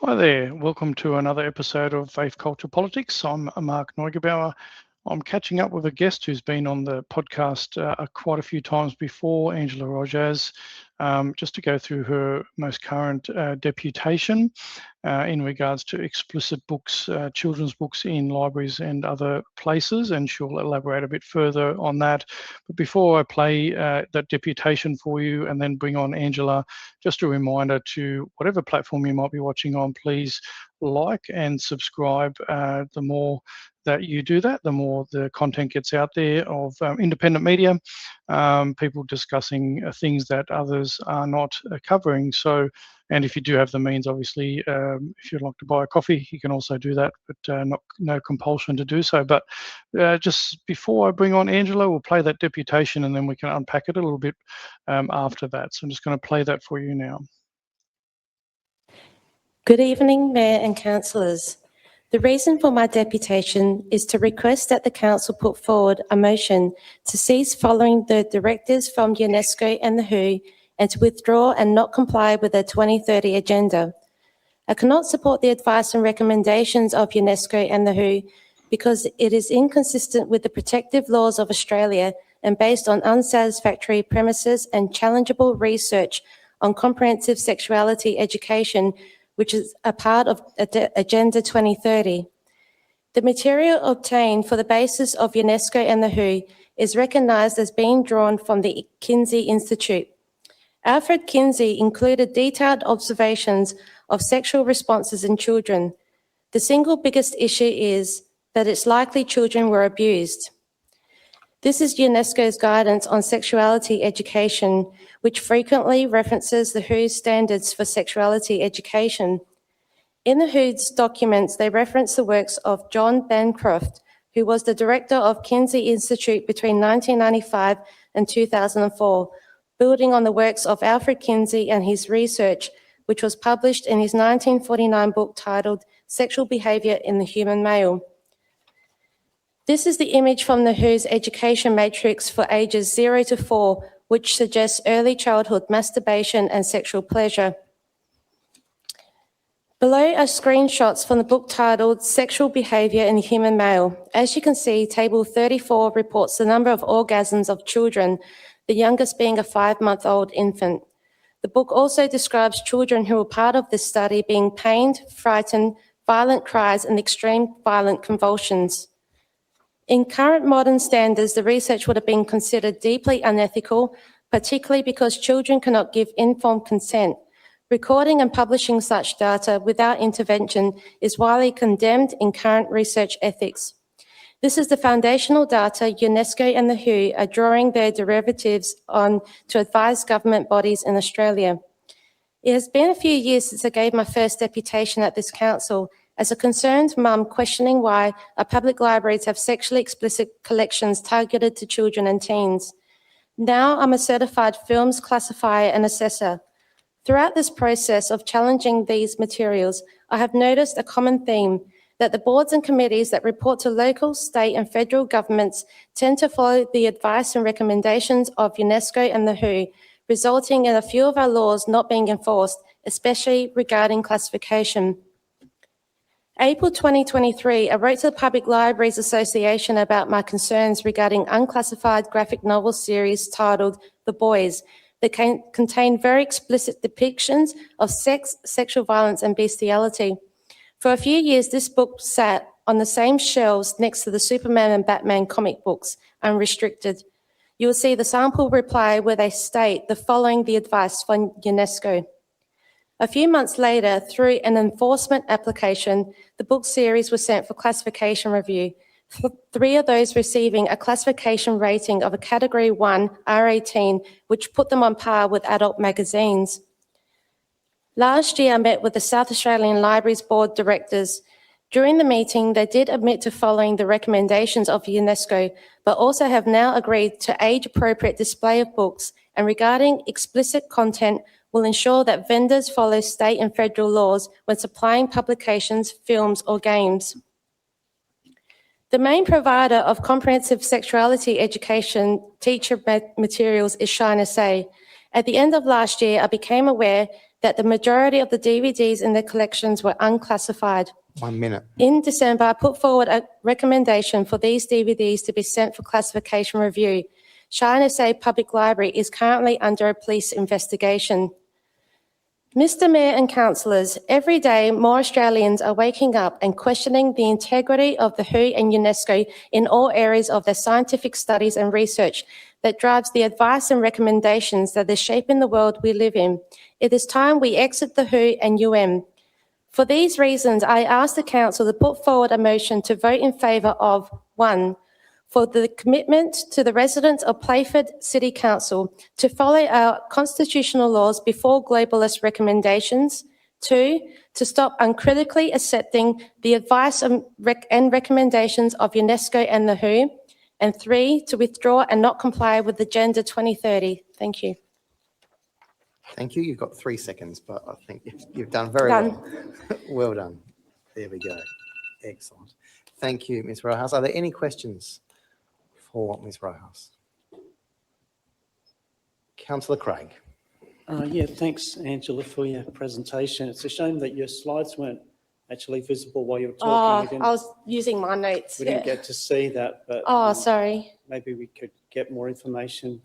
Hi there, welcome to another episode of Faith Culture Politics. I'm Mark Neugebauer. I'm catching up with a guest who's been on the podcast quite a few times before, Angela Rojas, just to go through her most current deputation in regards to explicit books, children's books in libraries and other places, and she'll elaborate a bit further on that. But before I play that deputation for you and then bring on Angela, just a reminder to whatever platform you might be watching on, please like and subscribe. The more that you do that, the more the content gets out there of independent media, people discussing things that others are not covering. So, and if you do have the means, obviously, if you'd like to buy a coffee, you can also do that, but no compulsion to do so. But just before I bring on Angela, we'll play that deputation and then we can unpack it a little bit after that. So I'm just going to play that for you now. Good evening, Mayor and Councillors. The reason for my deputation is to request that the Council put forward a motion to cease following the directives from UNESCO and the WHO and to withdraw and not comply with the 2030 agenda. I cannot support the advice and recommendations of UNESCO and the WHO because it is inconsistent with the protective laws of Australia and based on unsatisfactory premises and challengeable research on comprehensive sexuality education, which is a part of Agenda 2030. The material obtained for the basis of UNESCO and the WHO is recognised as being drawn from the Kinsey Institute. Alfred Kinsey included detailed observations of sexual responses in children. The single biggest issue is that it's likely children were abused. This is UNESCO's guidance on sexuality education, which frequently references the WHO's standards for sexuality education. In the WHO's documents, they reference the works of John Bancroft, who was the director of Kinsey Institute between 1995 and 2004, building on the works of Alfred Kinsey and his research, which was published in his 1949 book titled Sexual Behaviour in the Human Male. This is the image from the WHO's education matrix for ages 0 to 4, which suggests early childhood masturbation and sexual pleasure. Below are screenshots from the book titled Sexual Behaviour in the Human Male. As you can see, Table 34 reports the number of orgasms of children, the youngest being a 5-month-old infant. The book also describes children who were part of this study being pained, frightened, violent cries, and extreme violent convulsions. In current modern standards, the research would have been considered deeply unethical, particularly because children cannot give informed consent. Recording and publishing such data without intervention is widely condemned in current research ethics. This is the foundational data UNESCO and the WHO are drawing their derivatives on to advise government bodies in Australia. It has been a few years since I gave my first deputation at this council, as a concerned mum questioning why our public libraries have sexually explicit collections targeted to children and teens. Now I'm a certified films classifier and assessor. Throughout this process of challenging these materials, I have noticed a common theme that the boards and committees that report to local, state and federal governments tend to follow the advice and recommendations of UNESCO and the WHO, resulting in a few of our laws not being enforced, especially regarding classification. April 2023, I wrote to the Public Libraries Association about my concerns regarding unclassified graphic novel series titled The Boys that contain very explicit depictions of sex, sexual violence and bestiality. For a few years, this book sat on the same shelves next to the Superman and Batman comic books, unrestricted. You will see the sample reply where they state the following the advice from UNESCO. A few months later, through an enforcement application, the book series was sent for classification review, 3 of those receiving a classification rating of a Category 1 R18, which put them on par with adult magazines. Last year, I met with the South Australian Libraries Board directors. During the meeting, they did admit to following the recommendations of UNESCO, but also have now agreed to age-appropriate display of books, and regarding explicit content, will ensure that vendors follow state and federal laws when supplying publications, films or games. The main provider of comprehensive sexuality education teacher materials is Shine SA. At the end of last year, I became aware that the majority of the DVDs in their collections were unclassified. 1 minute. In December, I put forward a recommendation for these DVDs to be sent for classification review. Shine SA Public Library is currently under a police investigation. Mr. Mayor and councillors, every day more Australians are waking up and questioning the integrity of the WHO and UNESCO in all areas of their scientific studies and research that drives the advice and recommendations that are shaping the world we live in. It is time we exit the WHO and UN. For these reasons, I ask the council to put forward a motion to vote in favour of 1, for the commitment to the residents of Playford City Council to follow our constitutional laws before globalist recommendations. 2, to stop uncritically accepting the advice and recommendations of UNESCO and the WHO. And 3, to withdraw and not comply with Agenda 2030. Thank you. Thank you. You've got 3 seconds, but I think you've done very well. Well done. There we go. Excellent. Thank you, Ms. Rojas. Are there any questions for Ms. Rojas? Councillor Craig. Yeah, thanks, Angela, for your presentation. It's a shame that your slides weren't actually visible while you were talking. I was using my notes. We didn't get to see that, but sorry. maybe we could get more information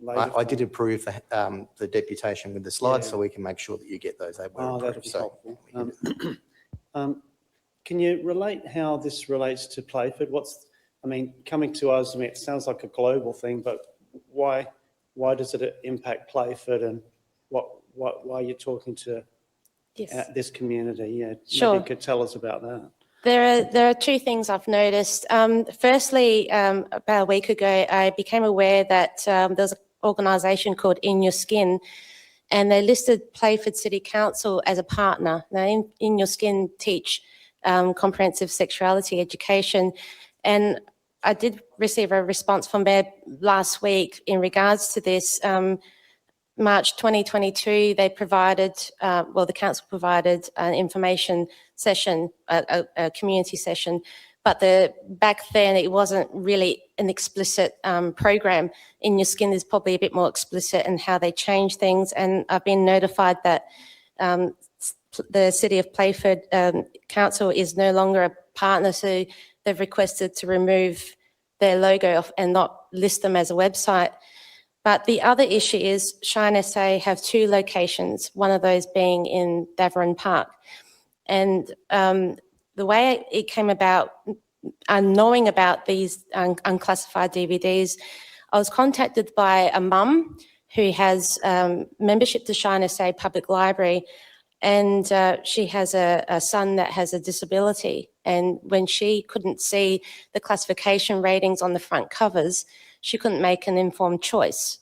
later. I did approve the deputation with the slides, so we can make sure that you get those. They were that'd approved, be so helpful. Can you relate how this relates to Playford? Coming to us, it sounds like a global thing, but why does it impact Playford, and why are you talking to this community? Yeah, sure. Maybe you could tell us about that. There are 2 things I've noticed. Firstly, about a week ago, I became aware that there's an organisation called In Your Skin, and they listed Playford City Council as a partner. Now, In Your Skin teach comprehensive sexuality education, and I did receive a response from there last week in regards to this. March 2022, they provided, the council provided an information session, a community session, but back then it wasn't really an explicit program. In Your Skin is probably a bit more explicit in how they change things, and I've been notified that the City of Playford Council is no longer a partner, so they've requested to remove their logo off and not list them as a website. But the other issue is Shine SA have 2 locations, one of those being in Davern Park. And the way it came about, knowing about these unclassified DVDs, I was contacted by a mum who has membership to Shine SA Public Library, and she has a son that has a disability. And when she couldn't see the classification ratings on the front covers, she couldn't make an informed choice.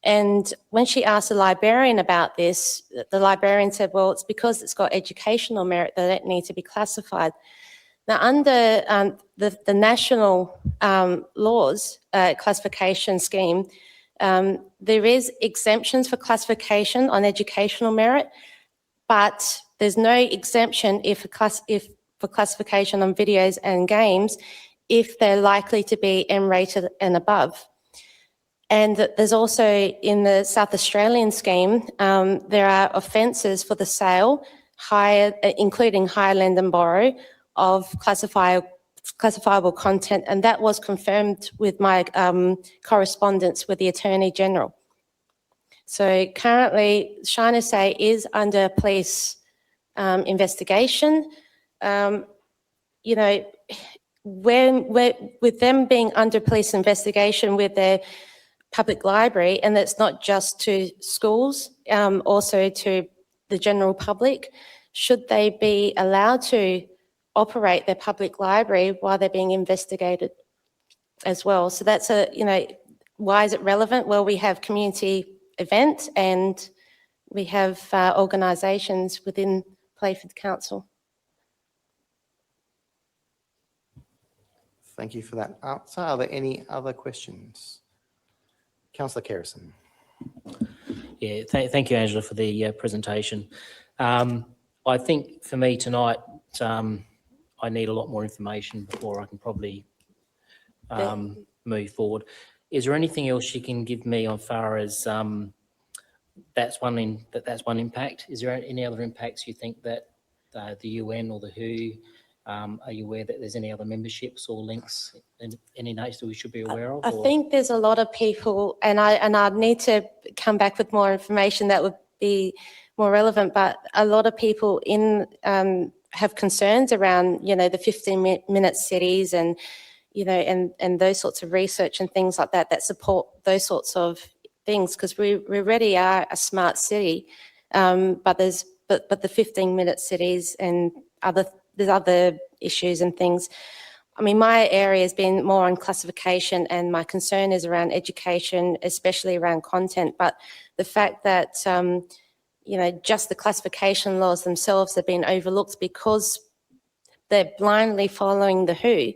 And when she asked the librarian about this, the librarian said, well, it's because it's got educational merit that it needs to be classified. Now, under the national laws classification scheme, there is exemptions for classification on educational merit, but there's no exemption for classification on videos and games if they're likely to be M-rated and above. And there's also, in the South Australian scheme, there are offences for the sale, including hire, lend and borrow, of classifiable content, and that was confirmed with my correspondence with the Attorney General. So currently, Shine SA is under police investigation. With them being under police investigation with their public library, and that's not just to schools, also to the general public, should they be allowed to operate their public library while they're being investigated as well? So that's why is it relevant? Well, we have community events and we have organisations within Playford Council. thank you for that answer. Are there any other questions? Councillor Kerrison. Yeah, thank you, Angela, for the presentation. I think for me tonight, I need a lot more information before I can probably move forward. Is there anything else you can give me as far as that's one impact. Is there any other impacts you think that the UN or the WHO, are you aware that there's any other memberships or links in any nature that we should be aware of? I think there's a lot of people, and I'd need to come back with more information that would be more relevant, but a lot of people have concerns around, the 15-minute cities and, and those sorts of research and things like that support those sorts of things, because we already are a smart city, but the 15-minute cities and there's other issues and things. I mean, my area has been more on classification, and my concern is around education, especially around content. But the fact that, just the classification laws themselves have been overlooked because they're blindly following the WHO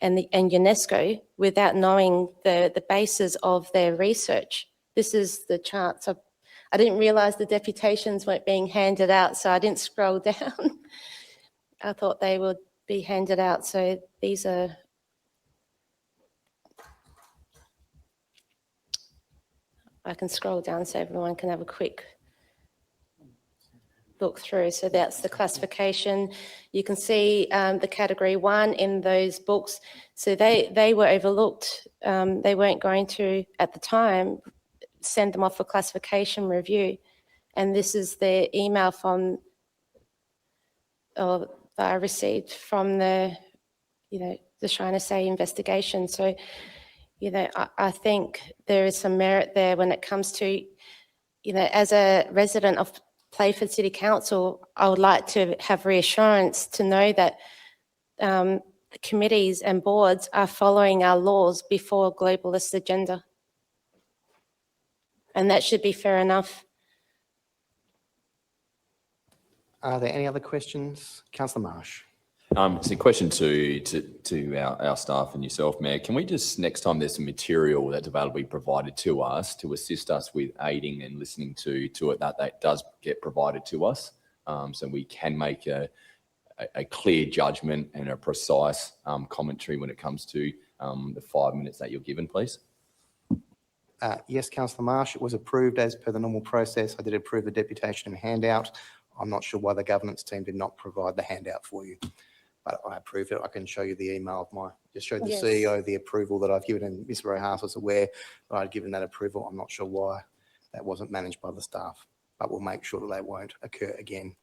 and UNESCO without knowing the basis of their research. This is the chart. So I didn't realise the deputations weren't being handed out, so I didn't scroll down. I thought they would be handed out. So these are. I can scroll down so everyone can have a quick look through. So that's the classification. You can see the category 1 in those books. So they were overlooked. They weren't going to, at the time, send them off for classification review. And this is the email that I received from the China Say investigation. So, I think there is some merit there when it comes to, as a resident of Playford City Council, I would like to have reassurance to know that the committees and boards are following our laws before a globalist agenda. And that should be fair enough. Are there any other questions? Councillor Marsh. It's a question to our staff and yourself, Mayor. Can we just, next time there's some material that's available provided to us to assist us with aiding and listening to it, that does get provided to us, so we can make a clear judgment and a precise commentary when it comes to the 5 minutes that you're given, please? Yes, Councillor Marsh, it was approved as per the normal process. I did approve the deputation and handout. I'm not sure why the governance team did not provide the handout for you, but I approved it. I can show you the email of just showed the CEO the approval that I've given, and Ms. Rojas was aware that I'd given that approval. I'm not sure why that wasn't managed by the staff, but we'll make sure that that won't occur again.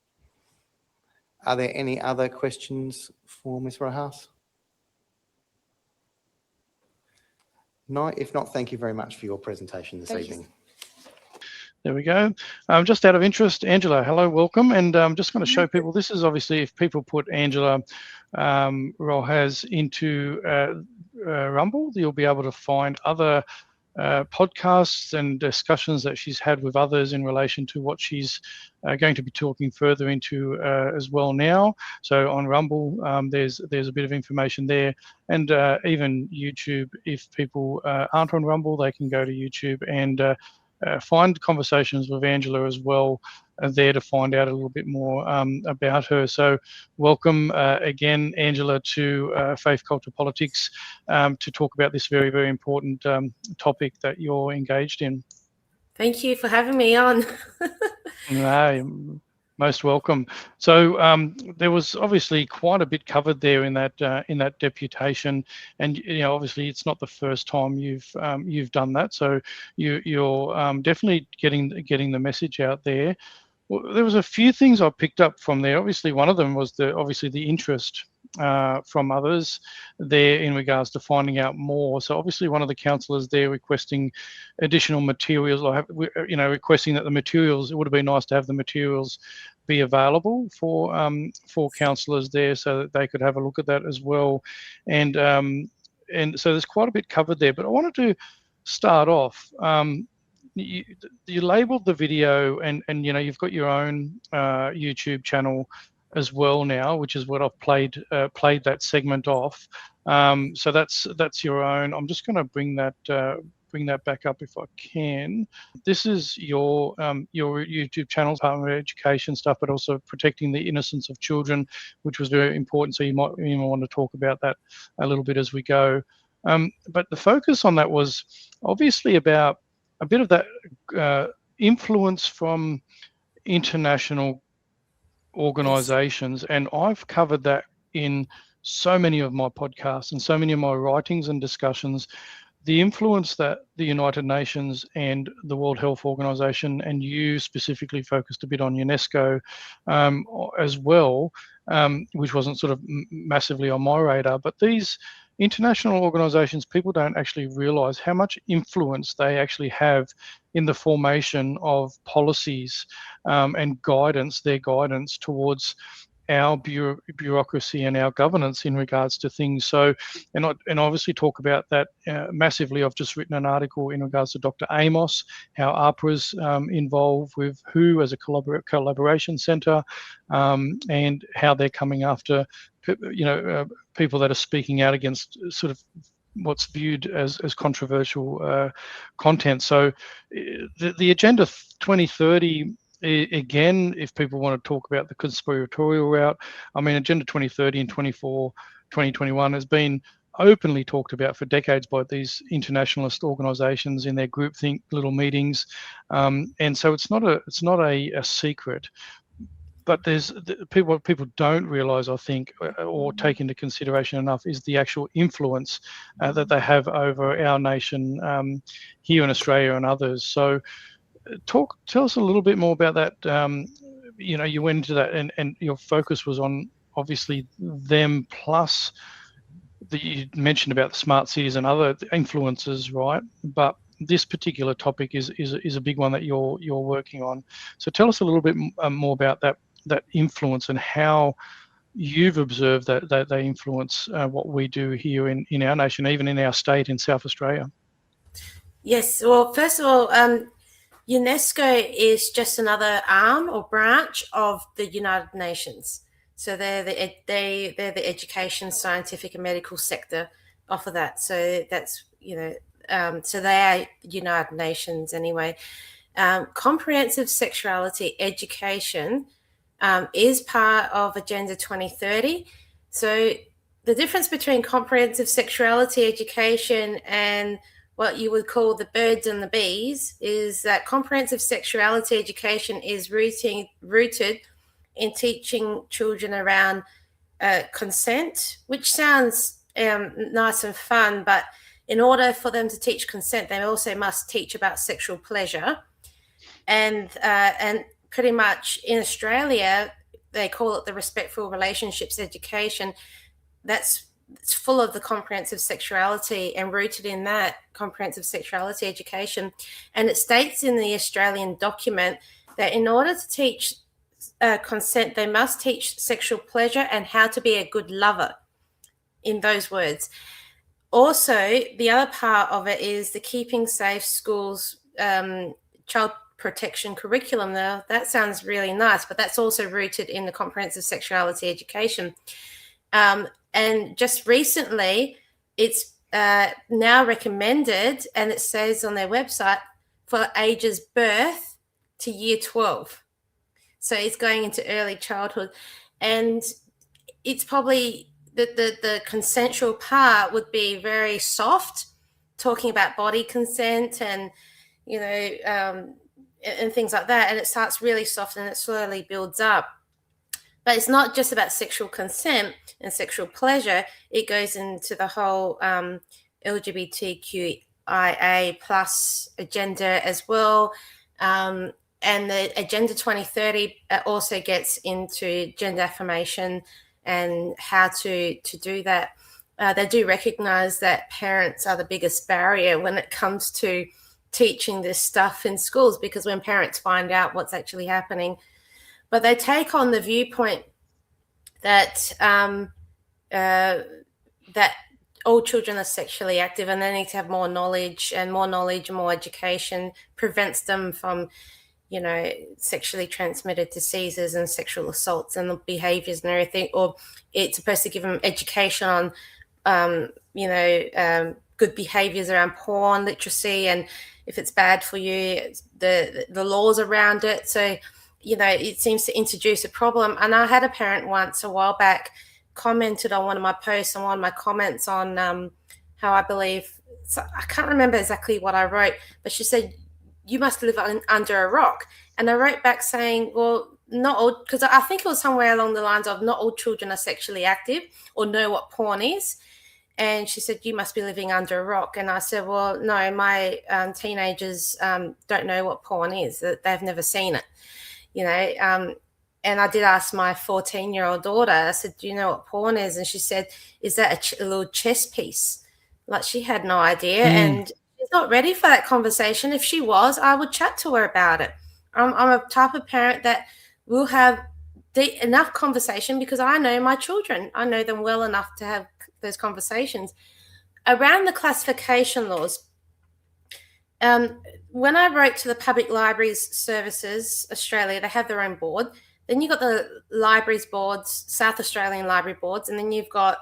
Are there any other questions for Ms. Rojas? No, if not, thank you very much for your presentation this evening. There we go. Just out of interest, Angela, hello, welcome. And I'm just going to show people, this is obviously if people put Angela Rojas into Rumble, you'll be able to find other podcasts and discussions that she's had with others in relation to what she's going to be talking further into as well now. So on Rumble, there's a bit of information there, and even YouTube. If people aren't on Rumble, they can go to YouTube and find conversations with Angela as well there to find out a little bit more about her. So welcome again, Angela, to Faith Culture Politics to talk about this very, very important topic that you're engaged in. Thank you for having me on. No, most welcome. So there was obviously quite a bit covered there in that deputation, and obviously it's not the first time you've done that. So you're definitely getting the message out there. Well, there was a few things I picked up from there. Obviously, one of them was the interest from others there in regards to finding out more. So obviously one of the councillors there requesting additional materials, or requesting that the materials, it would have been nice to have the materials be available for councillors there so that they could have a look at that as well. And so there's quite a bit covered there, but I wanted to start off. You labelled the video, and you've got your own YouTube channel as well now, which is what I've played that segment off. So that's your own. I'm just going to bring that back up if I can. This is your YouTube channel, Department of Education stuff, but also protecting the innocence of children, which was very important. So you might want to talk about that a little bit as we go. But the focus on that was obviously about a bit of that influence from international organizations, and I've covered that in so many of my podcasts and so many of my writings and discussions, the influence that the United Nations and the World Health Organization, and you specifically focused a bit on UNESCO as well, which wasn't sort of massively on my radar, but these international organizations, people don't actually realize how much influence they actually have in the formation of policies and guidance, their guidance towards our bureaucracy and our governance in regards to things. So, and obviously talk about that massively. I've just written an article in regards to Dr. Amos, how APRA's involved with WHO as a collaboration centre, and how they're coming after, people that are speaking out against sort of what's viewed as controversial content. So the Agenda 2030, again, if people want to talk about the conspiratorial route, I mean, Agenda 2030 and 2021 has been openly talked about for decades by these internationalist organizations in their groupthink little meetings. And so it's not a secret. But there's what people don't realize, I think, or take into consideration enough, is the actual influence that they have over our nation here in Australia and others. So tell us a little bit more about that. You went into that and your focus was on obviously them, plus you mentioned about the smart cities and other influences, right? But this particular topic is a big one that you're working on. So tell us a little bit more about that influence and how you've observed that they influence what we do here in our nation, even in our state in South Australia. Yes. Well, first of all, UNESCO is just another arm or branch of the United Nations. So they're the education, scientific, and medical sector off of that. So that's so they are United Nations anyway. Comprehensive sexuality education is part of Agenda 2030. So the difference between comprehensive sexuality education and what you would call the birds and the bees is that comprehensive sexuality education is rooted in teaching children around consent, which sounds nice and fun, but in order for them to teach consent, they also must teach about sexual pleasure. And pretty much in Australia, they call it the respectful relationships education. It's full of the comprehensive sexuality and rooted in that comprehensive sexuality education. And it states in the Australian document that in order to teach consent, they must teach sexual pleasure and how to be a good lover, in those words. Also, the other part of it is the Keeping Safe Schools child protection curriculum. Now, that sounds really nice, but that's also rooted in the comprehensive sexuality education. And just recently, it's now recommended, and it says on their website, for ages birth to year 12. So it's going into early childhood. And it's probably the consensual part would be very soft, talking about body consent and, and things like that. And it starts really soft and it slowly builds up. But it's not just about sexual consent and sexual pleasure. It goes into the whole LGBTQIA plus agenda as well. And the Agenda 2030 also gets into gender affirmation and how to do that. They do recognise that parents are the biggest barrier when it comes to teaching this stuff in schools, because when parents find out what's actually happening, but they take on the viewpoint that that all children are sexually active and they need to have more knowledge, and more education prevents them from, sexually transmitted diseases and sexual assaults and the behaviours and everything. Or it's supposed to give them education on, good behaviours around porn literacy, and if it's bad for you, the laws around it. So, it seems to introduce a problem. And I had a parent once a while back commented on one of my posts and one of my comments on how I believe, so I can't remember exactly what I wrote, but she said, you must live under a rock. And I wrote back saying, well, not all, because I think it was somewhere along the lines of not all children are sexually active or know what porn is. And she said, you must be living under a rock. And I said, well, no, my teenagers don't know what porn is. They've never seen it, you know. And I did ask my 14-year-old daughter, I said, do you know what porn is? And she said, is that a little chess piece? Like, she had no idea. And she's not ready for that conversation. If she was, I would chat to her about it. I'm a type of parent that will have enough conversation because I know my children. I know them well enough to have those conversations. Around the classification laws, when I wrote to the Public Libraries Services Australia, they have their own board. Then you've got the libraries boards, South Australian library boards, and then you've got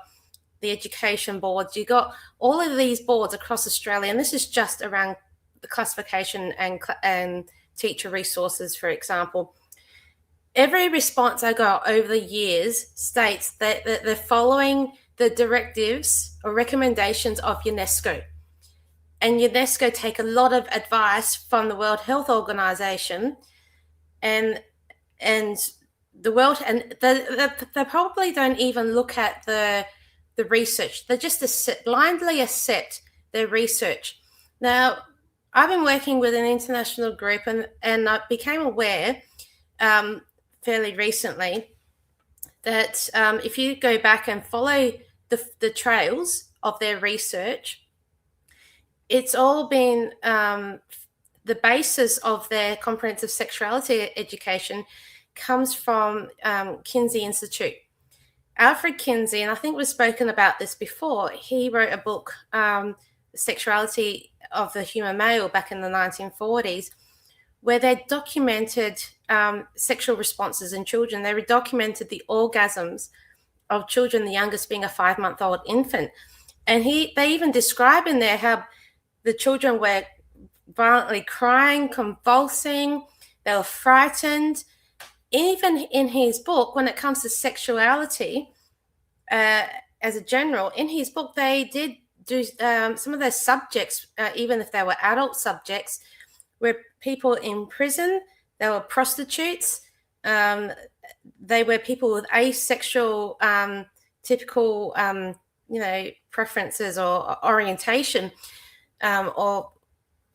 the education boards. You've got all of these boards across Australia, and this is just around the classification and teacher resources, for example. Every response I got over the years states that they're following the directives or recommendations of UNESCO. And UNESCO take a lot of advice from the World Health Organization and the world, and they probably don't even look at the research. They just blindly accept their research. Now, I've been working with an international group, and I became aware fairly recently that if you go back and follow the trails of their research, it's all been the basis of their comprehensive sexuality education comes from Kinsey Institute. Alfred Kinsey, and I think we've spoken about this before, he wrote a book, Sexuality of the Human Male, back in the 1940s, where they documented sexual responses in children. They documented the orgasms of children, the youngest being a 5-month-old infant. And they even describe in there how the children were violently crying, convulsing, they were frightened. Even in his book, when it comes to sexuality, as a general, in his book, they did do some of their subjects, even if they were adult subjects, were people in prison, they were prostitutes, they were people with asexual, typical, preferences or orientation, or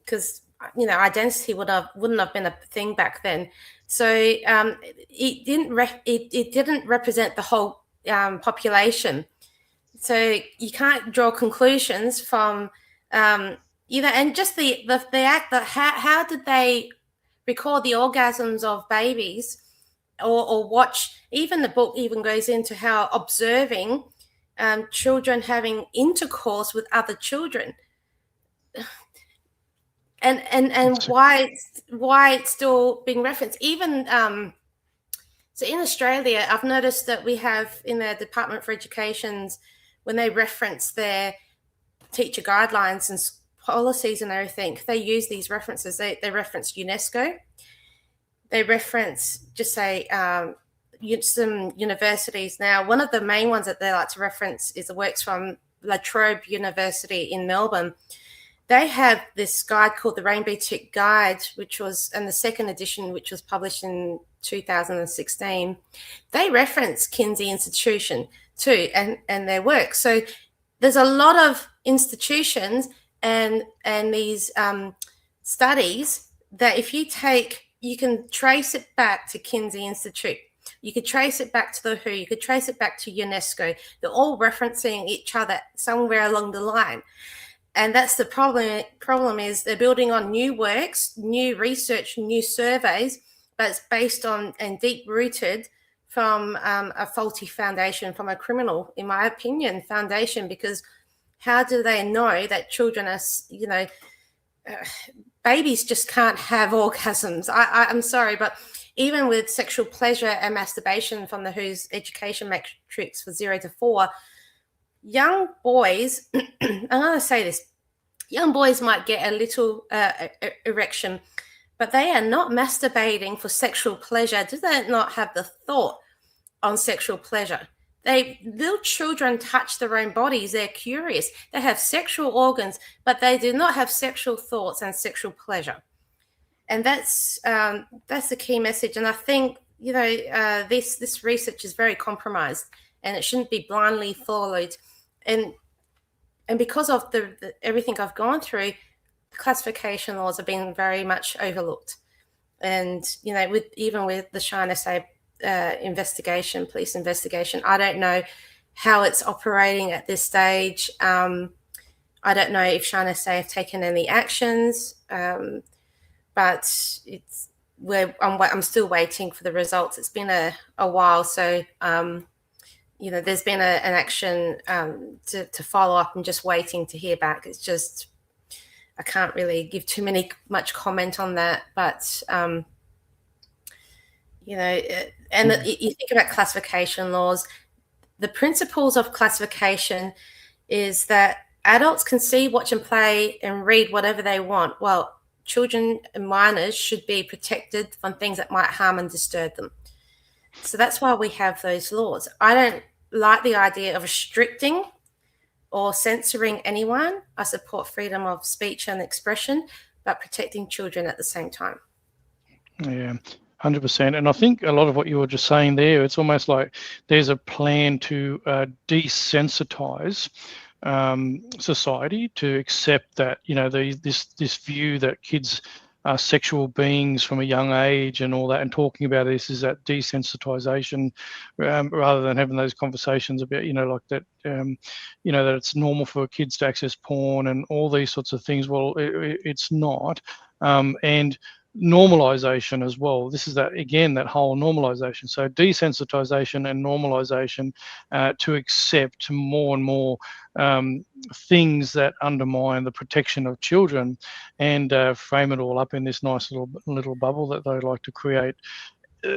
because identity wouldn't have been a thing back then. So it didn't represent the whole population. So you can't draw conclusions from either. And just the act that how did they record the orgasms of babies or watch? Even the book even goes into how observing children having intercourse with other children. And why it's still being referenced. Even so in Australia, I've noticed that we have in the Department for Education's, when they reference their teacher guidelines and policies and everything, they use these references. They reference UNESCO. They reference, just say, some universities. Now, one of the main ones that they like to reference is the works from La Trobe University in Melbourne. They have this guide called the Rainbow Tick Guide, which was, and the second edition, which was published in 2016. They reference Kinsey Institution too, and their work. So there's a lot of institutions and these studies that if you take, you can trace it back to Kinsey Institute. You could trace it back to the WHO. You could trace it back to UNESCO. They're all referencing each other somewhere along the line. And that's the problem. Problem is they're building on new works, new research, new surveys, but it's based on and deep rooted from a faulty foundation, from a criminal, in my opinion, foundation. Because how do they know that children are, babies just can't have orgasms? I'm sorry, but even with sexual pleasure and masturbation from the WHO's education matrix for 0 to 4, young boys, I'm going to say this, young boys might get a little erection, but they are not masturbating for sexual pleasure. Do they not have the thought on sexual pleasure? Little children touch their own bodies. They're curious. They have sexual organs, but they do not have sexual thoughts and sexual pleasure. And that's the key message. And I think, this research is very compromised, and it shouldn't be blindly followed. And because of the everything I've gone through, classification laws have been very much overlooked. And, with the China SA police investigation, I don't know how it's operating at this stage. I don't know if China SA have taken any actions, but I'm still waiting for the results. It's been a while, so there's been an action to follow up. and just waiting to hear back. It's just I can't really give much comment on that, but you think about classification laws. The principles of classification is that adults can see, watch and play and read whatever they want. Well, children and minors should be protected from things that might harm and disturb them. So that's why we have those laws. I don't like the idea of restricting or censoring anyone. I support freedom of speech and expression, but protecting children at the same time. Yeah, 100%. And I think a lot of what you were just saying there, it's almost like there's a plan to desensitize society to accept that, this view that kids are sexual beings from a young age and all that, and talking about this is that desensitization, rather than having those conversations about, like that, that it's normal for kids to access porn and all these sorts of things. Well, it's not. And normalization as well. This is that whole normalization. So desensitization and normalization to accept more and more things that undermine the protection of children, and frame it all up in this nice little bubble that they like to create.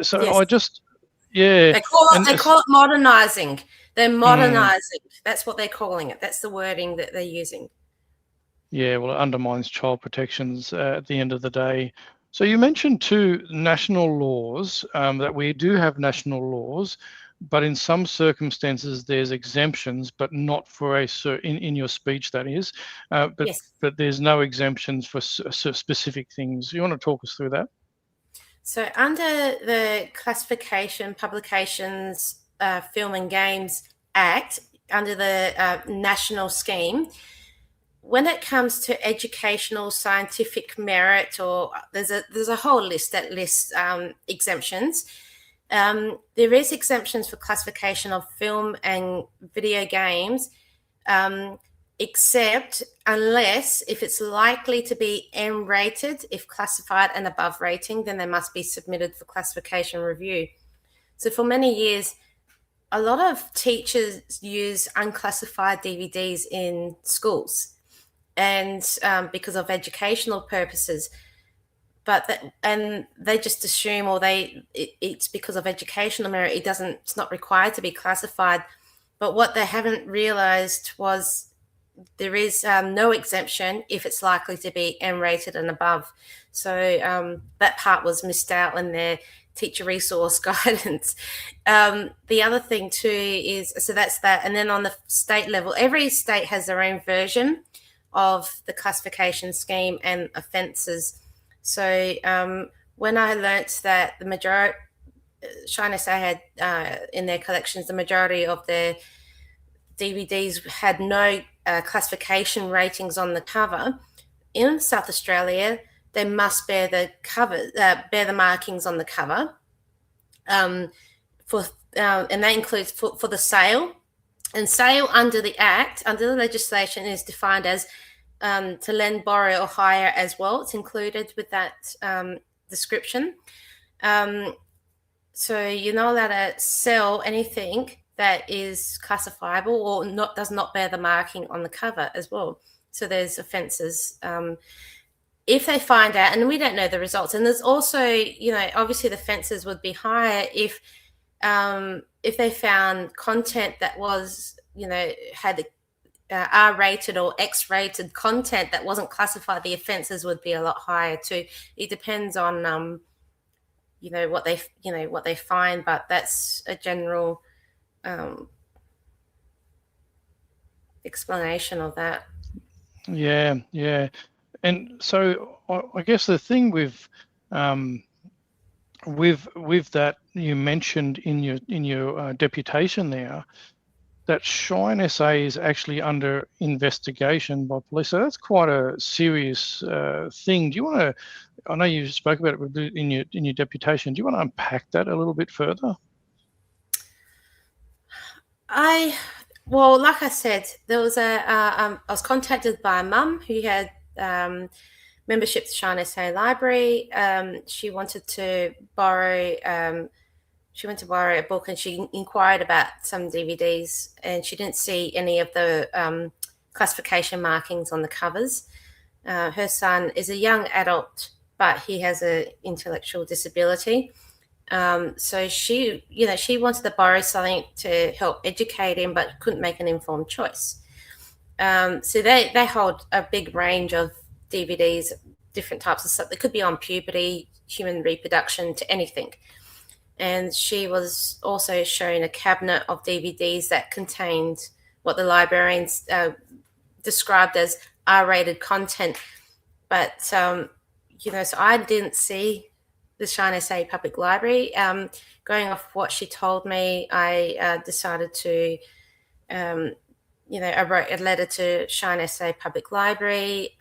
So Yes. They call it modernizing. They're modernizing. That's what they're calling it. That's the wording that they're using. Yeah, well, it undermines child protections at the end of the day. So you mentioned two national laws, that we do have national laws, but in some circumstances there's exemptions, but not for in your speech, that is. Yes. But there's no exemptions for specific things. You want to talk us through that? So under the Classification, Publications, Film and Games Act, under the national scheme, when it comes to educational, scientific merit, or there's a whole list that lists exemptions. There is exemptions for classification of film and video games, except unless if it's likely to be M-rated, if classified and above rating, then they must be submitted for classification review. So for many years, a lot of teachers use unclassified DVDs in schools, and because of educational purposes, and they just assume, or it's because of educational merit. It's not required to be classified. But what they haven't realized was there is no exemption if it's likely to be M-rated and above. So that part was missed out in their teacher resource guidance. The other thing too is, so that's that. And then on the state level, every state has their own version of the classification scheme and offences. So when I learnt that the majority, China SA had in their collections, the majority of their DVDs had no classification ratings on the cover, in South Australia, they must bear the markings on the cover, and that includes for the sale. And sale under the Act, under the legislation, is defined as to lend, borrow, or hire as well. It's included with that description. So you're not allowed to sell anything that is classifiable or does not bear the marking on the cover as well. So there's offences if they find out, and we don't know the results. And there's also, obviously the offences would be higher if they found content that was, had R-rated or X-rated content that wasn't classified. The offences would be a lot higher too. It depends on, what they find, but that's a general explanation of that. Yeah. And so I guess the thing with that you mentioned in your deputation there, that Shine SA is actually under investigation by police. So that's quite a serious thing. Do you want to? I know you spoke about it in your deputation. Do you want to unpack that a little bit further? Well, like I said, there was I was contacted by a mum who had membership to Shine SA Library. She wanted to borrow. She went to borrow a book and she inquired about some DVDs and she didn't see any of the classification markings on the covers. Her son is a young adult, but he has an intellectual disability. So she wanted to borrow something to help educate him, but couldn't make an informed choice. So they hold a big range of DVDs, different types of stuff. They could be on puberty, human reproduction, to anything. And she was also shown a cabinet of DVDs that contained what the librarians described as R-rated content. But, so I didn't see the Shine SA Public Library. Going off what she told me, I decided to, I wrote a letter to Shine SA Public Library,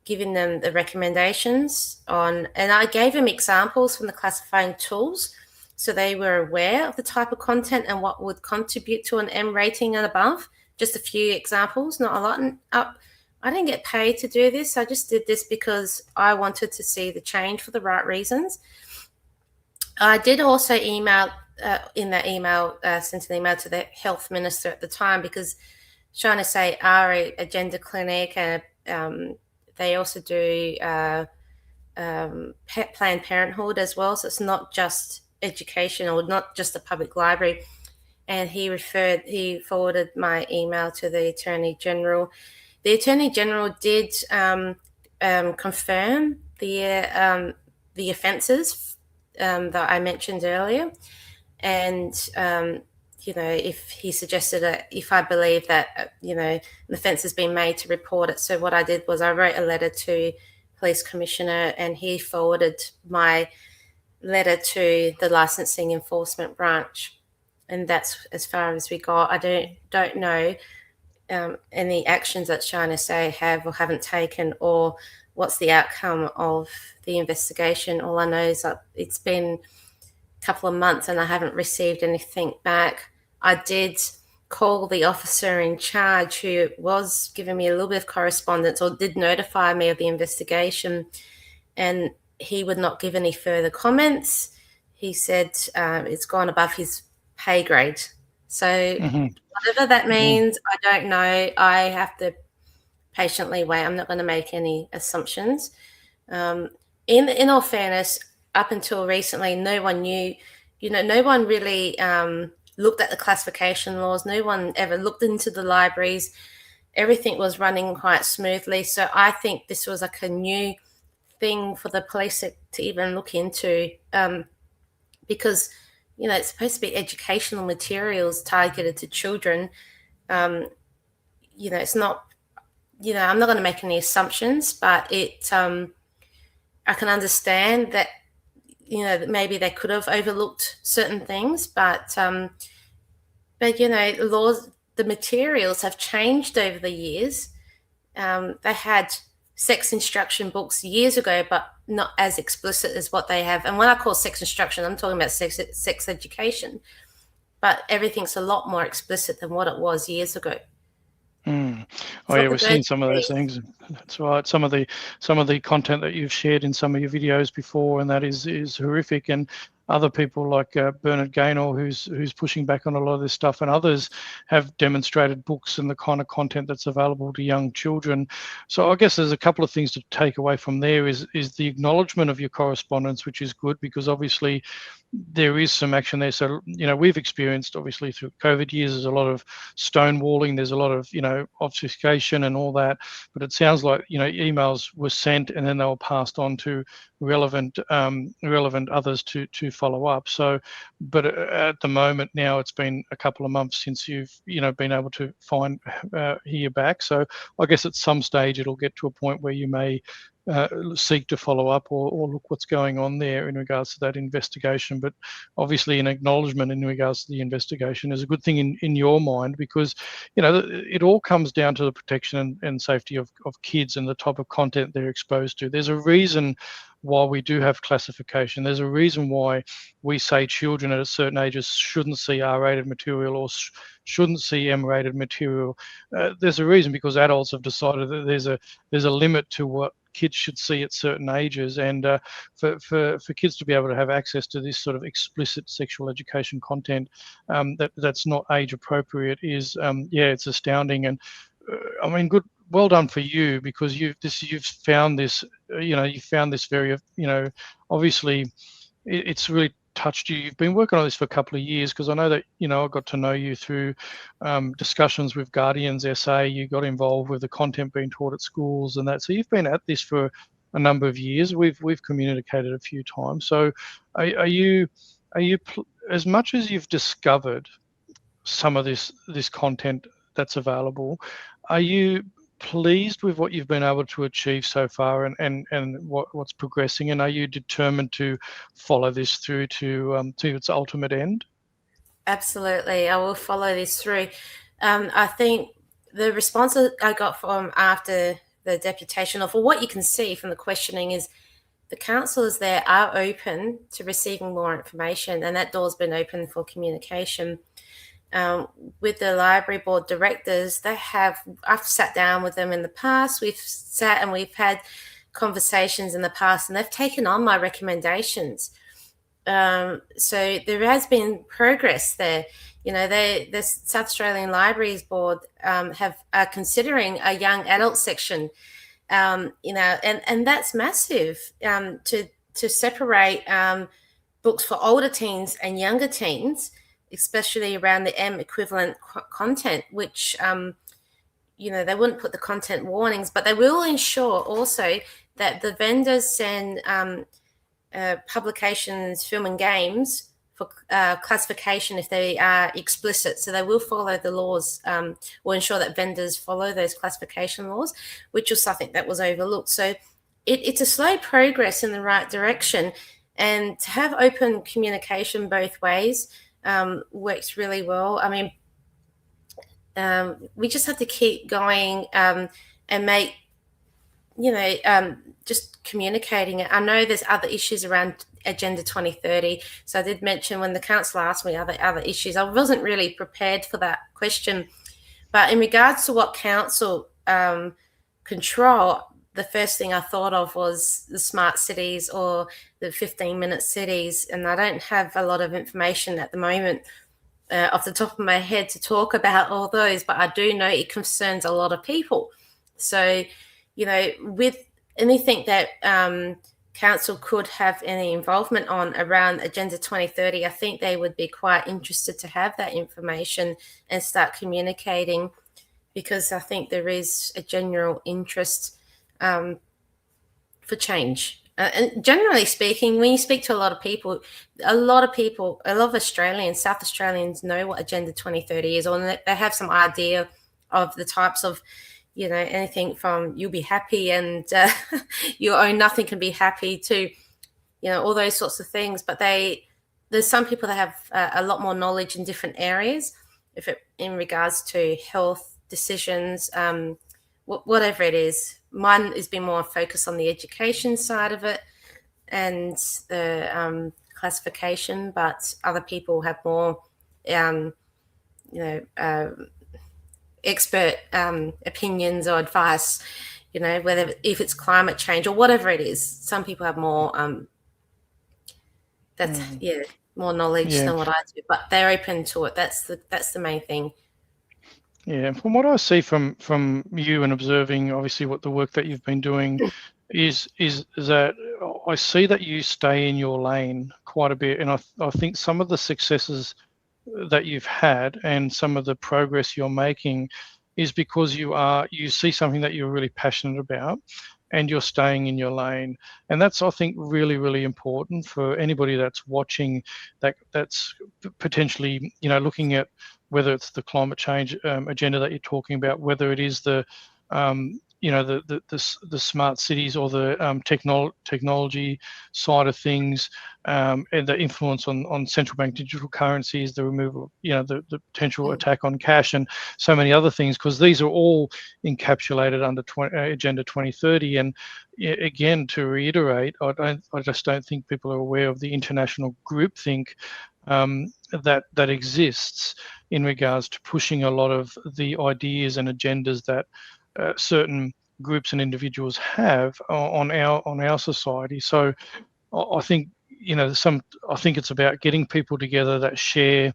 giving them the recommendations and I gave them examples from the classifying tools so they were aware of the type of content and what would contribute to an M rating and above. Just a few examples, not a lot. And I didn't get paid to do this. I just did this because I wanted to see the change for the right reasons. I did also email, in that email, sent an email to the health minister at the time because Shine SA are a gender clinic and they also do Planned Parenthood as well. So it's not just education or not just a public library. And he forwarded my email to the Attorney General. The Attorney General did confirm the offences that I mentioned earlier. And, if he suggested that if I believe that, an offence has been made, to report it. So what I did was I wrote a letter to Police Commissioner and he forwarded my letter to the Licensing Enforcement Branch. And that's as far as we got. I don't know any actions that Shine SA have or haven't taken or what's the outcome of the investigation. All I know is that it's been a couple of months and I haven't received anything back. I did call the officer in charge who was giving me a little bit of correspondence or did notify me of the investigation, and he would not give any further comments. He said it's gone above his pay grade. So whatever that means, I don't know. I have to patiently wait. I'm not going to make any assumptions. In all fairness, up until recently, no one knew, no one really looked at the classification laws. No one ever looked into the libraries. Everything was running quite smoothly. So I think this was like a new thing for the police to even look into because, it's supposed to be educational materials targeted to children. It's not, I'm not going to make any assumptions, but I can understand that, that maybe they could have overlooked certain things, but the laws, the materials have changed over the years. They had sex instruction books years ago, but not as explicit as what they have. And when I call sex instruction, I'm talking about sex education, but everything's a lot more explicit than what it was years ago. Oh yeah, we've seen some of those things. That's right. Some of the content that you've shared in some of your videos before, and that is horrific. And other people like Bernard Gaynor, who's pushing back on a lot of this stuff, and others have demonstrated books and the kind of content that's available to young children. So I guess there's a couple of things to take away from there. Is the acknowledgement of your correspondence, which is good because obviously there is some action there. So, we've experienced obviously through COVID years, there's a lot of stonewalling, there's a lot of, obfuscation and all that, but it sounds like, emails were sent and then they were passed on to relevant others to follow up. So, but at the moment now, it's been a couple of months since you've been able to hear back. So I guess at some stage it'll get to a point where you may seek to follow up or look what's going on there in regards to that investigation. But obviously an acknowledgement in regards to the investigation is a good thing in your mind, because it all comes down to the protection and safety of kids and the type of content they're exposed to. There's a reason why we do have classification. There's a reason why we say children at a certain ages shouldn't see R-rated material or shouldn't see M-rated material. There's a reason, because adults have decided that there's a limit to what kids should see at certain ages, and for kids to be able to have access to this sort of explicit sexual education content that's not age appropriate is it's astounding. And I mean, well done for you, because you've found this very obviously it's really touched you. You've been working on this for a couple of years, because I know that I got to know you through discussions with Guardian's SA. You got involved with the content being taught at schools and that. So you've been at this for a number of years. We've communicated a few times. So are you as much as you've discovered some of this content that's available, are you pleased with what you've been able to achieve so far and what's progressing, and are you determined to follow this through to its ultimate end? Absolutely, I will follow this through. I think the response that I got from after the deputation, or for what you can see from the questioning, is the councillors there are open to receiving more information, and that door's been open for communication. With the library board directors, I've sat down with them in the past. We've sat and we've had conversations in the past, and they've taken on my recommendations. So there has been progress there. The South Australian Libraries Board are considering a young adult section, and that's massive, to separate books for older teens and younger teens, especially around the M equivalent content, which, they wouldn't put the content warnings, but they will ensure also that the vendors send publications, film and games for classification if they are explicit. So they will follow the laws, or ensure that vendors follow those classification laws, which was something that was overlooked. So it's a slow progress in the right direction, and to have open communication both ways works really well. I mean, we just have to keep going and make, just communicating it. I know there's other issues around Agenda 2030. So I did mention when the council asked me other issues, I wasn't really prepared for that question. But in regards to what council control, the first thing I thought of was the smart cities or the 15-minute cities. And I don't have a lot of information at the moment off the top of my head to talk about all those, but I do know it concerns a lot of people. So, with anything that council could have any involvement on around Agenda 2030, I think they would be quite interested to have that information and start communicating, because I think there is a general interest for change. And generally speaking, when you speak to a lot of people, a lot of Australians, South Australians know what Agenda 2030 is, or they have some idea of the types of, anything from you'll be happy and you own nothing can be happy to, all those sorts of things. But there's some people that have a lot more knowledge in different areas, in regards to health decisions, whatever it is. Mine has been more focused on the education side of it and the classification, but other people have more, expert opinions or advice, whether if it's climate change or whatever it is. Some people have more more knowledge than what I do, but they're open to it. That's the main thing. Yeah, from what I see from you and observing, obviously, what the work that you've been doing is that I see that you stay in your lane quite a bit, and I think some of the successes that you've had and some of the progress you're making is because you see something that you're really passionate about, and you're staying in your lane. And that's, I think, really, really important for anybody that's watching, that's potentially, looking at whether it's the climate change agenda that you're talking about, whether it is the smart cities or the technology side of things, and the influence on central bank digital currencies, the removal, the potential attack on cash, and so many other things, because these are all encapsulated under Agenda 2030. And again, to reiterate, I just don't think people are aware of the international groupthink that exists in regards to pushing a lot of the ideas and agendas that certain groups and individuals have on our society. So I think I think it's about getting people together that share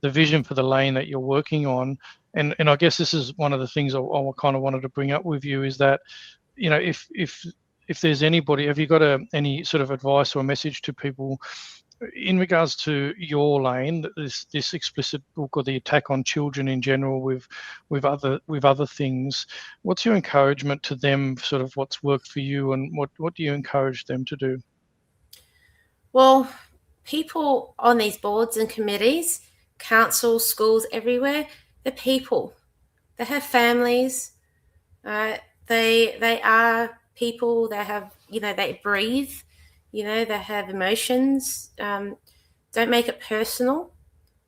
the vision for the lane that you're working on. And I guess this is one of the things I kind of wanted to bring up with you, is that if there's anybody, have you got any sort of advice or message to people in regards to your lane, this explicit book, or the attack on children in general, with other things? What's your encouragement to them, sort of what's worked for you, and what do you encourage them to do? Well, people on these boards and committees, councils, schools, everywhere, they're people. They have families. They are people. They have, they breathe. They have emotions. Don't make it personal.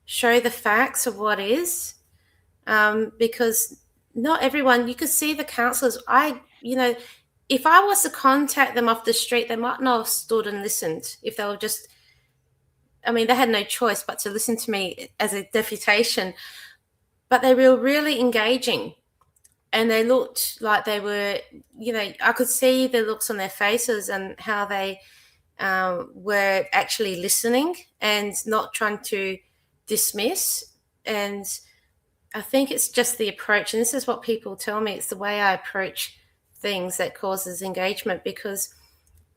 Show the facts of what is, because not everyone. You could see the councillors. If I was to contact them off the street, they might not have stood and listened. If they were just, they had no choice but to listen to me as a deputation. But they were really engaging, and they looked like they were, I could see the looks on their faces and how they were actually listening and not trying to dismiss. And I think it's just the approach, and this is what people tell me, it's the way I approach things that causes engagement, because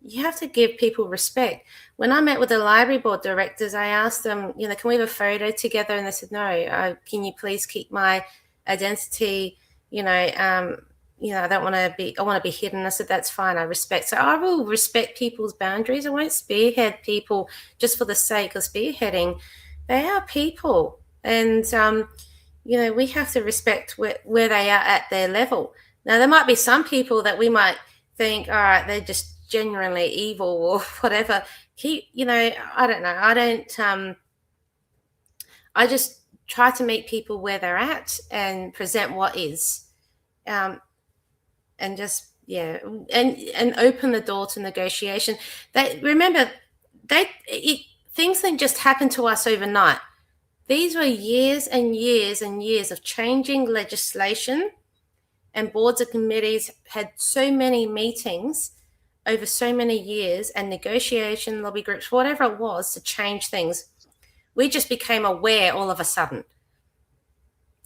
you have to give people respect. When I met with the library board directors, I asked them, can we have a photo together? And they said, no, can you please keep my identity, I don't want to be, I want to be hidden. I said, that's fine. I respect. So I will respect people's boundaries. I won't spearhead people just for the sake of spearheading. They are people. And, we have to respect where they are at their level. Now, there might be some people that we might think, all right, they're just genuinely evil or whatever. I don't know. I just try to meet people where they're at and present what is. And just, and open the door to negotiation. Things didn't just happen to us overnight. These were years and years and years of changing legislation, and boards and committees had so many meetings over so many years, and negotiation, lobby groups, whatever it was, to change things. We just became aware all of a sudden.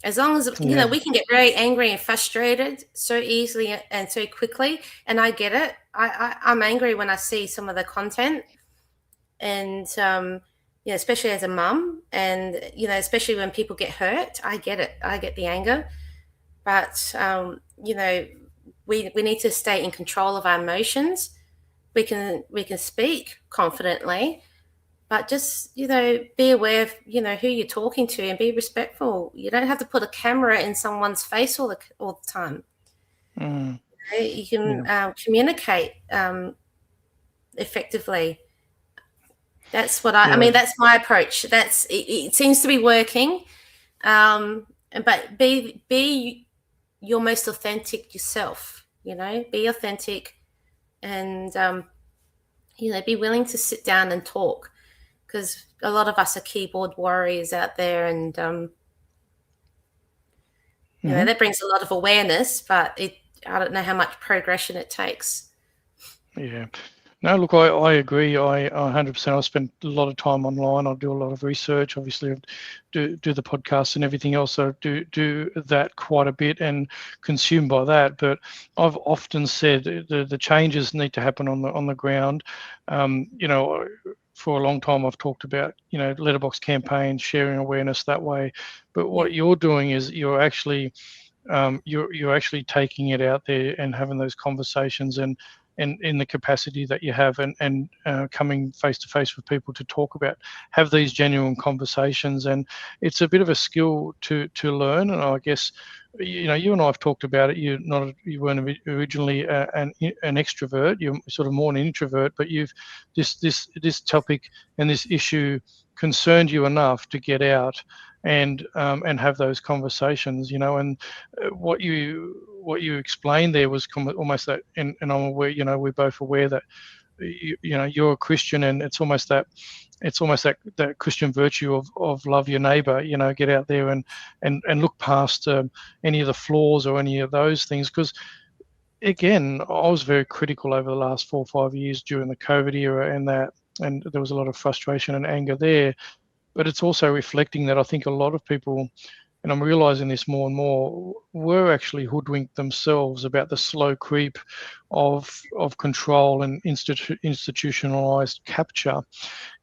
As long as, we can get very angry and frustrated so easily and so quickly. And I get it. I'm angry when I see some of the content, and, especially as a mum, and, especially when people get hurt, I get it. I get the anger. But, we need to stay in control of our emotions. We can speak confidently, but just, be aware of, who you're talking to, and be respectful. You don't have to put a camera in someone's face all the time. You can communicate effectively. That's what that's my approach. It seems to be working. But be your most authentic yourself, be authentic, and, be willing to sit down and talk. Because a lot of us are keyboard warriors out there, and that brings a lot of awareness, but I don't know how much progression it takes. Yeah. No, look, I agree. I 100%. I spend a lot of time online. I do a lot of research. Obviously, I do the podcasts and everything else. I do that quite a bit and consumed by that. But I've often said the changes need to happen on the ground. For a long time, I've talked about, letterbox campaigns, sharing awareness that way. But what you're doing is you're actually you're actually taking it out there and having those conversations and in the capacity that you have and coming face to face with people to talk about, have these genuine conversations. And it's a bit of a skill to learn. And I guess, you know, you and I have talked about it. You weren't originally an extrovert. You're sort of more an introvert, but this topic and this issue concerned you enough to get out and have those conversations, you know. And what you explained there was almost that, and I'm aware, you know, we're both aware that you know, you're a Christian, and it's almost that Christian virtue of love your neighbor, you know, get out there and look past any of the flaws or any of those things. Because again, I was very critical over the last 4 or 5 years during the COVID era, and there was a lot of frustration and anger there. But it's also reflecting that I think a lot of people, and I'm realizing this more and more, were actually hoodwinked themselves about the slow creep of control and institutionalized capture.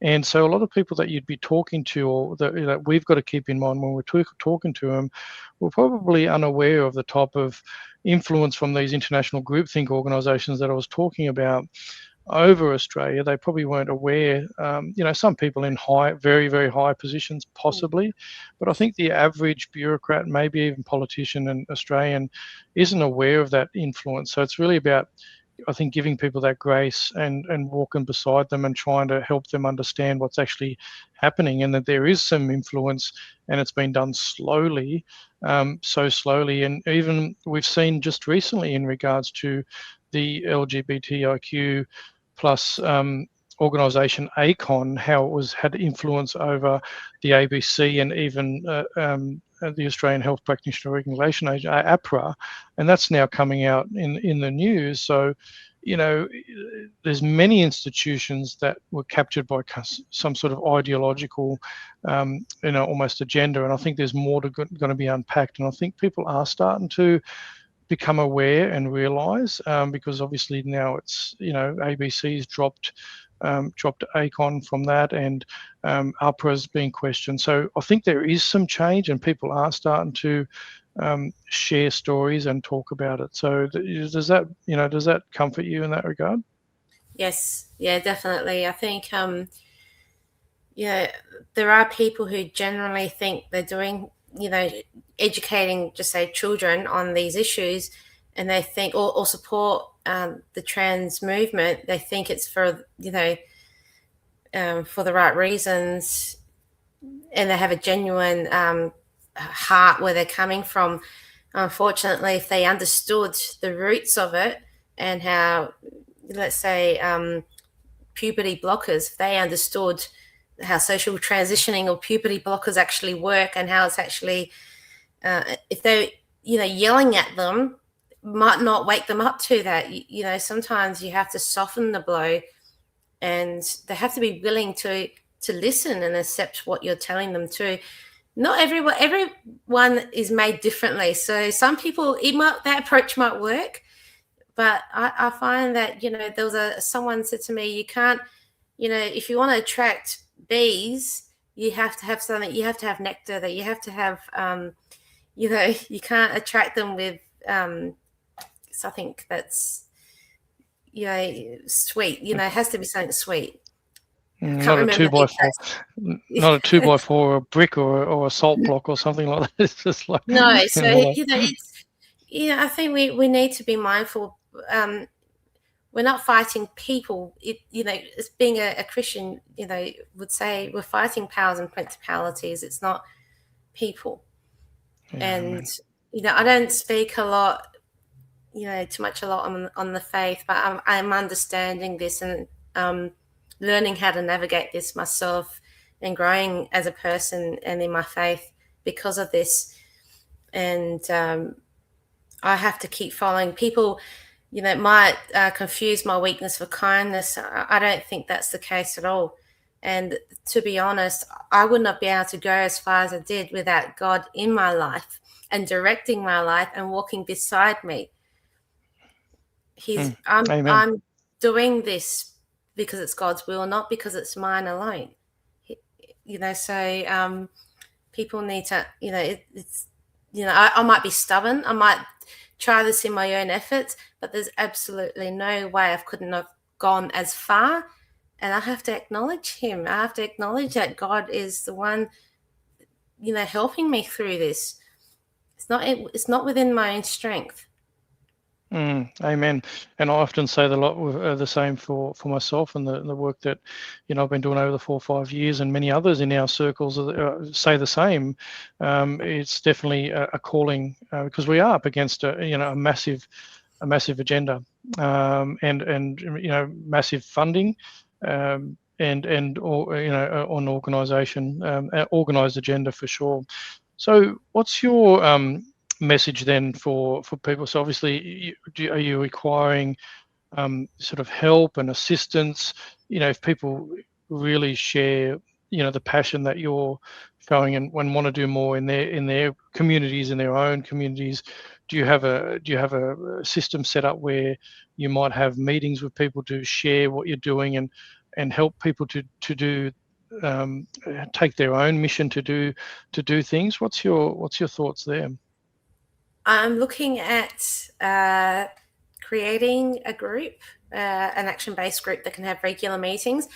And so a lot of people that you'd be talking to, or that we've got to keep in mind when we're talking to them, were probably unaware of the type of influence from these international groupthink organizations that I was talking about over Australia. They probably weren't aware. You know, some people in very, very high positions, possibly, but I think the average bureaucrat, maybe even politician and Australian, isn't aware of that influence. So it's really about, I think, giving people that grace and walking beside them and trying to help them understand what's actually happening, and that there is some influence, and it's been done slowly, so slowly. And even we've seen just recently in regards to the LGBTIQ plus organisation ACON, how it had influence over the ABC and even the Australian Health Practitioner Regulation Agency, APRA, and that's now coming out in the news. So, you know, there's many institutions that were captured by some sort of ideological, you know, almost agenda, and I think there's more going to be unpacked. And I think people are starting to become aware and realize, because obviously now it's, you know, ABC's dropped ACON from that, and APRA's being questioned. So I think there is some change, and people are starting to share stories and talk about it. So does that comfort you in that regard? Yes, yeah, definitely. I think, there are people who generally think they're doing, educating, just say, children on these issues, and they think, or support the trans movement. They think it's for, for the right reasons, and they have a genuine heart where they're coming from. Unfortunately, if they understood the roots of it and how, let's say, puberty blockers, if they understood how social transitioning or puberty blockers actually work, and how it's actually, if they're, yelling at them might not wake them up to that. Sometimes you have to soften the blow, and they have to be willing to listen and accept what you're telling them to. Not everyone is made differently. So some people, that approach might work, but I find that, there was someone said to me, you can't, if you want to attract bees, you have to have something, you have to have nectar, that you have to have, you can't attract them with something that's, sweet, it has to be something sweet. Not a 2x4, not a 2x4 or a brick or a salt block or something like that. It's just like, no. So it's, I think we need to be mindful. We're not fighting people. As being a Christian, would say we're fighting powers and principalities. It's not people. Yeah, and I don't speak a lot, too much a lot on the faith, but I'm understanding this and learning how to navigate this myself, and growing as a person and in my faith because of this. And I have to keep following people. It might confuse my weakness for kindness. I don't think that's the case at all. And to be honest, I would not be able to go as far as I did without God in my life and directing my life and walking beside me. I'm doing this because it's God's will, not because it's mine alone. So people need to, I might be stubborn. I might try this in my own efforts, but there's absolutely no way I couldn't have gone as far. And I have to acknowledge him. I have to acknowledge that God is the one, helping me through this. It's not within my own strength. Amen. And I often say the same for myself and the work that I've been doing over the 4 or 5 years, and many others in our circles say the same. It's definitely a calling because we are up against a massive agenda and massive funding and an organisation, organised agenda for sure. So, what's your message then for people? So obviously, are you requiring sort of help and assistance? If people really share, the passion that you're showing and want to do more in their communities, in their own communities, do you have a system set up where you might have meetings with people to share what you're doing and help people to do take their own mission to do things? What's your thoughts there? I'm looking at creating a group, an action-based group that can have regular meetings.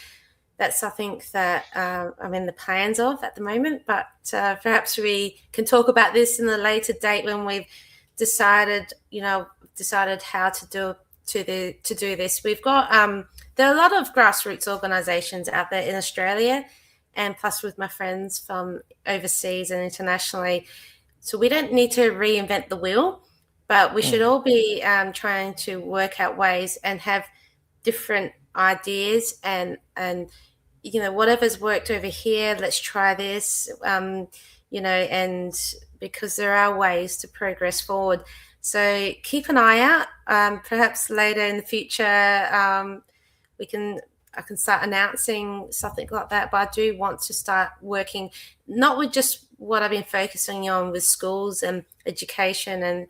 That's something that I'm in the plans of at the moment, but perhaps we can talk about this in a later date when we've decided how to do this. We've got there are a lot of grassroots organisations out there in Australia, and plus with my friends from overseas and internationally. So we don't need to reinvent the wheel, but we should all be trying to work out ways and have different ideas and whatever's worked over here, let's try this, and because there are ways to progress forward. So keep an eye out. Perhaps later in the future, I can start announcing something like that, but I do want to start working not with just what I've been focusing on with schools and education and,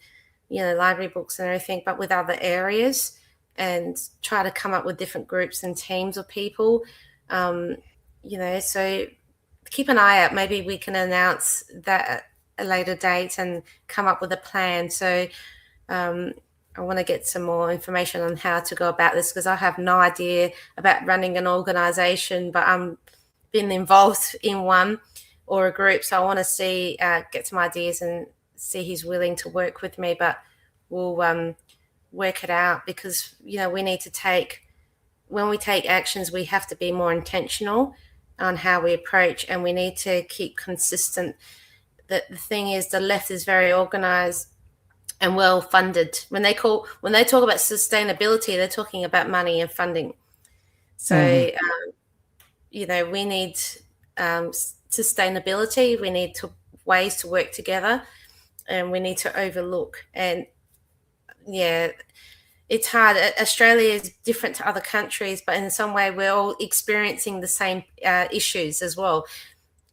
library books and everything, but with other areas and try to come up with different groups and teams of people, so keep an eye out. Maybe we can announce that at a later date and come up with a plan. So I want to get some more information on how to go about this because I have no idea about running an organisation, but I'm been involved in one or a group. So I want to get some ideas and see who's willing to work with me, but we'll work it out because, we need to when we take actions, we have to be more intentional on how we approach, and we need to keep consistent. The thing is, the left is very organised and well funded. When they talk about sustainability, they're talking about money and funding. So, we need sustainability. We need ways to work together, and we need to overlook. And it's hard. Australia is different to other countries, but in some way, we're all experiencing the same issues as well.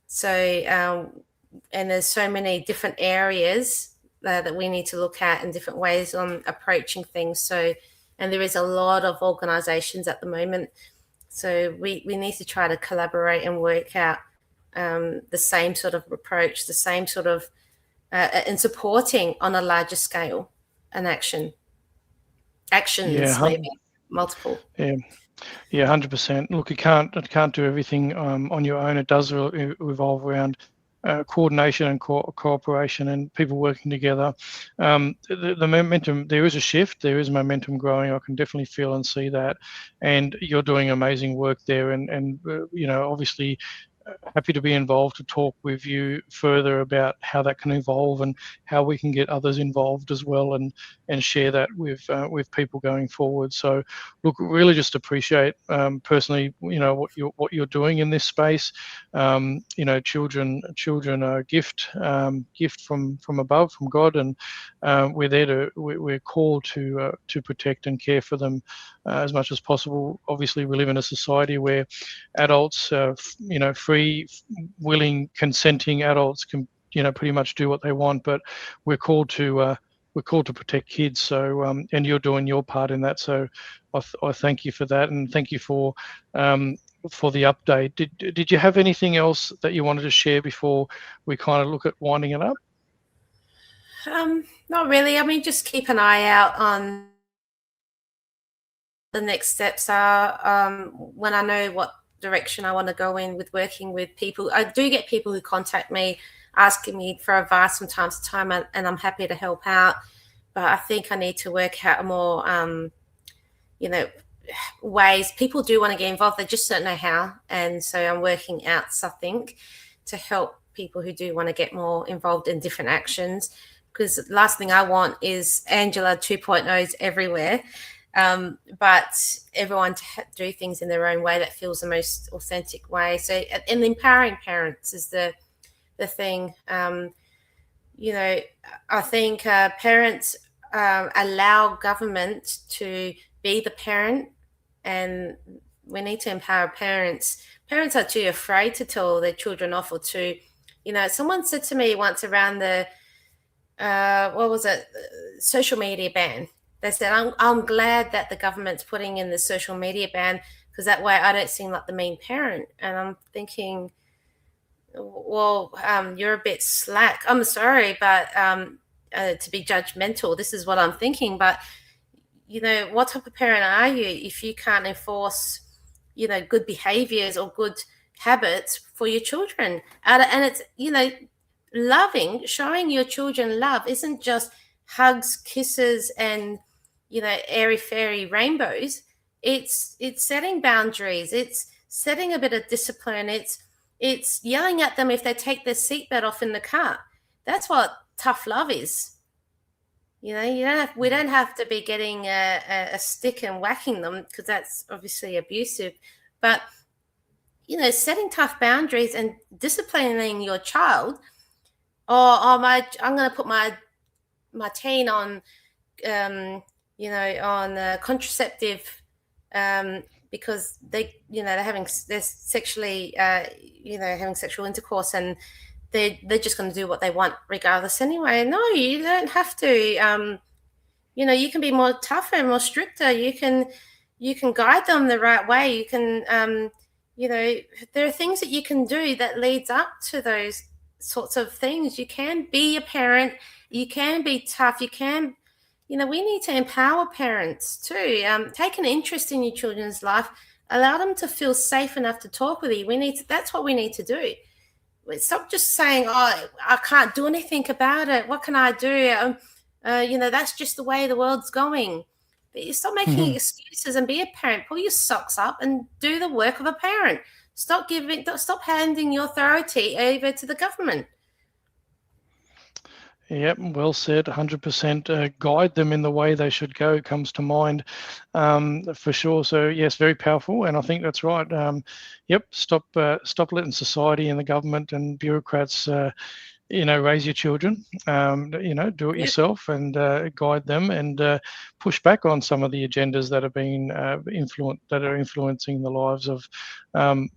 So, and there's so many different areas that we need to look at and different ways on approaching things. So, and there is a lot of organisations at the moment. So we need to try to collaborate and work out the same sort of approach, the same sort of, and supporting on a larger scale an actions, maybe multiple. Yeah, 100%. Look, you can't do everything on your own. It does revolve around coordination and cooperation and people working together. The momentum, there is a shift, there is momentum growing. I can definitely feel and see that. And you're doing amazing work there. And obviously happy to be involved to talk with you further about how that can evolve and how we can get others involved as well and share that with people going forward. So look, really just appreciate personally what you're doing in this space. Children are a gift from above, from God, and we're called to protect and care for them as much as possible. Obviously we live in a society where adults free, willing, consenting adults can pretty much do what they want, but we're called to protect kids. So and you're doing your part in that, so I thank you for that, and thank you for the update. Did you have anything else that you wanted to share before we kind of look at winding it up? Not really. I mean, just keep an eye out on the next steps are when I know what direction I want to go in with working with people. I do get people who contact me asking me for advice from time to time, and I'm happy to help out. But I think I need to work out more, ways. People do want to get involved, they just don't know how. And so I'm working out something to help people who do want to get more involved in different actions. Because the last thing I want is Angela 2.0s everywhere. But everyone to do things in their own way that feels the most authentic way. So, and empowering parents is the thing. I think parents allow government to be the parent, and we need to empower parents. Parents are too afraid to tell their children off, or to, someone said to me once around the, social media ban. They said, I'm glad that the government's putting in the social media ban, because that way I don't seem like the mean parent. And I'm thinking, well, you're a bit slack. I'm sorry, but to be judgmental, this is what I'm thinking. But, what type of parent are you if you can't enforce, good behaviors or good habits for your children? And it's, showing your children love isn't just hugs, kisses, and airy fairy rainbows. It's setting boundaries. It's setting a bit of discipline. It's yelling at them if they take their seatbelt off in the car. That's what tough love is. We don't have to be getting a stick and whacking them, because that's obviously abusive. But setting tough boundaries and disciplining your child. I'm going to put my teen on on contraceptive because they're sexually having sexual intercourse, and they're just going to do what they want regardless anyway. No, you don't have to. You can be more tougher and more stricter. You can guide them the right way. You can there are things that you can do that leads up to those sorts of things. You can be a parent. You can be tough. You can. We need to empower parents too. Take an interest in your children's life. Allow them to feel safe enough to talk with you. That's what we need to do. Stop just saying, "Oh, I can't do anything about it. What can I do?" That's just the way the world's going. But you stop making excuses and be a parent. Pull your socks up and do the work of a parent. Stop handing your authority over to the government. Yep, well said, 100%. Guide them in the way they should go comes to mind for sure. So yes, very powerful, and I think that's right. Stop letting society and the government and bureaucrats raise your children, do it yourself, and guide them, and push back on some of the agendas that are being influencing the lives of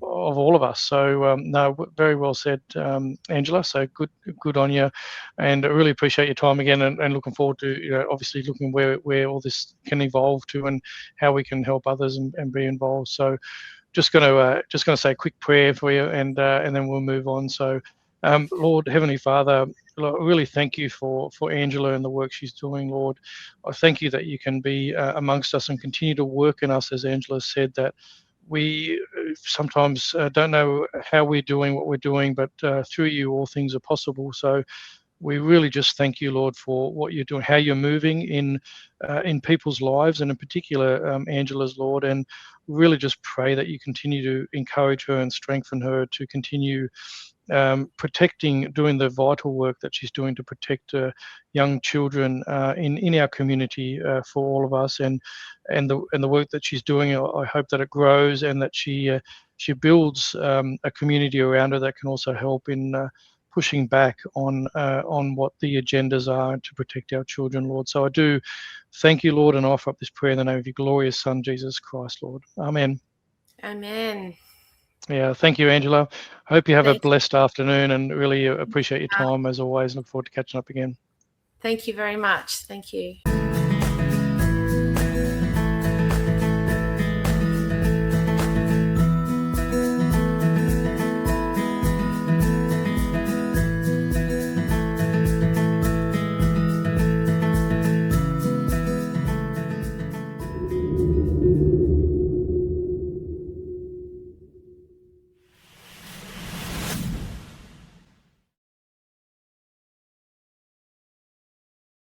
all of us. So no, very well said, Angela. So good on you, and I really appreciate your time again, and looking forward to obviously looking where all this can evolve to, and how we can help others and be involved. So just going to say a quick prayer for you, and then we'll move on. So. Lord, Heavenly Father, I really thank you for Angela and the work she's doing, Lord. I thank you that you can be amongst us and continue to work in us, as Angela said, that we sometimes don't know how we're doing what we're doing, but through you all things are possible. So we really just thank you, Lord, for what you're doing, how you're moving in people's lives, and in particular Angela's, Lord, and really just pray that you continue to encourage her and strengthen her to continue doing the vital work that she's doing to protect young children in our community for all of us, and the work that she's doing. I hope that it grows, and that she builds a community around her that can also help in pushing back on what the agendas are to protect our children, Lord. So I do thank you, Lord, and I offer up this prayer in the name of your glorious Son, Jesus Christ, Lord. Amen. Amen. Yeah, thank you, Angela. I hope you have a blessed afternoon, and really appreciate your time as always. Look forward to catching up again. Thank you very much. Thank you.